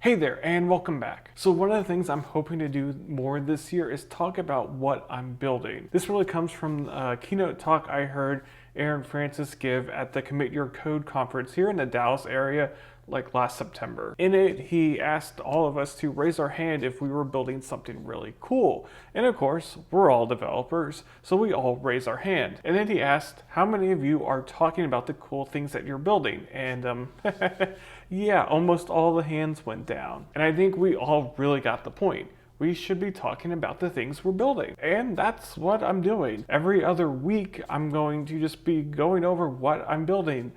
Hey there, and welcome back. So one of the things I'm hoping to do more this year is talk about what I'm building. This really comes from a keynote talk I heard Aaron Francis give at the Commit Your Code conference here in the Dallas area like last September. In it, he asked all of us to raise our hand if we were building something really cool. And of course, we're all developers, so we all raise our hand. And then he asked, how many of you are talking about the cool things that you're building? And yeah, almost all the hands went down. And I think we all really got the point. We should be talking about the things we're building. And that's what I'm doing. Every other week, I'm going to just be going over what I'm building.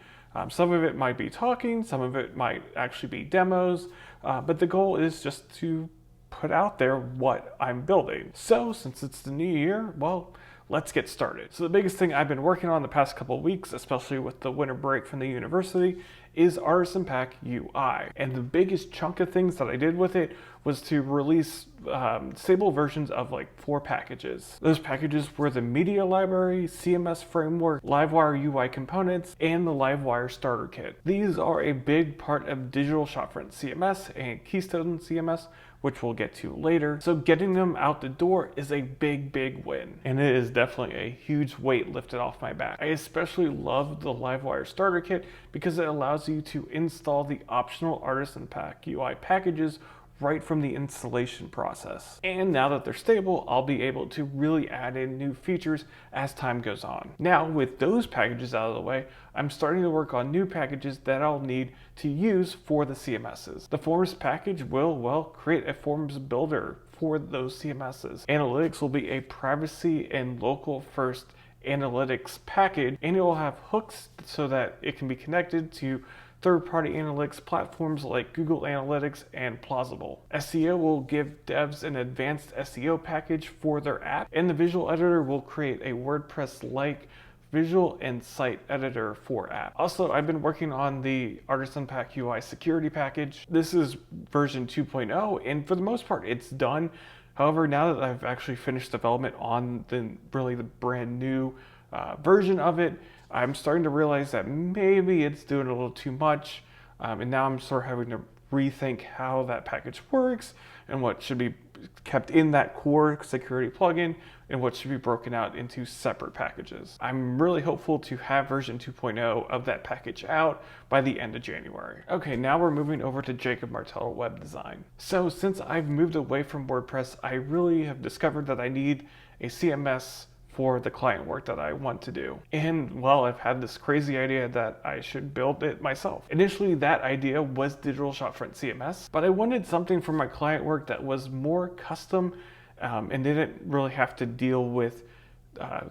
Some of it might be talking, some of it might actually be demos, but the goal is just to put out there what I'm building. So since it's the new year, well, let's get started. So the biggest thing I've been working on the past couple of weeks, especially with the winter break from the university, is Artisan Pack UI. And the biggest chunk of things that I did with it was to release stable versions of like 4 packages. Those packages were the Media Library, CMS Framework, Livewire UI Components, and the Livewire Starter Kit. These are a big part of Digital Shopfront CMS and Keystone CMS, which we'll get to later. So getting them out the door is a big win. And it is definitely a huge weight lifted off my back. I especially love the Livewire Starter Kit because it allows you to install the optional Artisan Pack UI packages right from the installation process. And now that they're stable, I'll be able to really add in new features as time goes on. Now, with those packages out of the way, I'm starting to work on new packages that I'll need to use for the CMSs. The Forms package will, well, create a Forms builder for those CMSs. Analytics will be a privacy and local first analytics package, and it will have hooks so that it can be connected to third-party analytics platforms like Google Analytics and Plausible. SEO will give devs an advanced SEO package for their app, and the visual editor will create a WordPress-like visual and site editor for app. Also, I've been working on the Artisan Pack UI security package. This is version 2.0, and for the most part, it's done. However, now that I've actually finished development on the brand new version of it, I'm starting to realize that maybe it's doing a little too much, and now I'm sort of having to rethink how that package works and what should be kept in that core security plugin and what should be broken out into separate packages. I'm really hopeful to have version 2.0 of that package out by the end of January. Okay, now we're moving over to Martella Web Design. So since I've moved away from WordPress, I really have discovered that I need a CMS for the client work that I want to do. And well, I've had this crazy idea that I should build it myself. Initially, that idea was Digital Shopfront CMS, but I wanted something for my client work that was more custom and didn't really have to deal with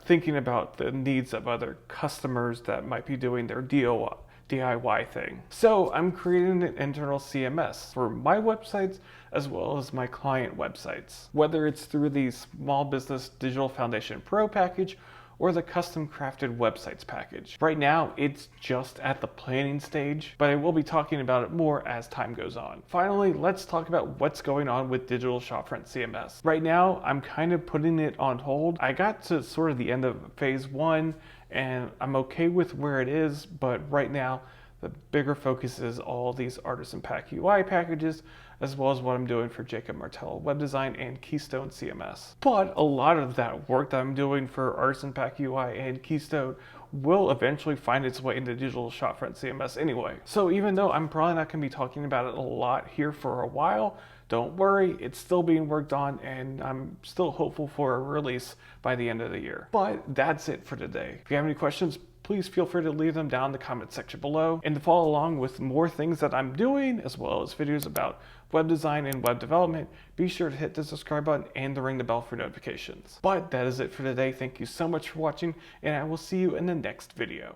thinking about the needs of other customers that might be doing their DIY thing. So I'm creating an internal CMS for my websites as well as my client websites, whether it's through the Small Business Digital Foundation Pro package or the custom crafted websites package. Right now, it's just at the planning stage, but I will be talking about it more as time goes on. Finally, let's talk about what's going on with Digital Shopfront CMS. Right now, I'm kind of putting it on hold. I got to sort of the end of phase 1, and I'm okay with where it is, but right now, the bigger focus is all these Artisan Pack UI packages, as well as what I'm doing for Martella Web Design and Keystone CMS. But a lot of that work that I'm doing for Artisan Pack UI and Keystone will eventually find its way into Digital Shopfront CMS anyway. So even though I'm probably not going to be talking about it a lot here for a while, don't worry, it's still being worked on and I'm still hopeful for a release by the end of the year. But that's it for today. If you have any questions, please feel free to leave them down in the comment section below. And to follow along with more things that I'm doing, as well as videos about web design and web development, be sure to hit the subscribe button and to ring the bell for notifications. But that is it for today. Thank you so much for watching, and I will see you in the next video.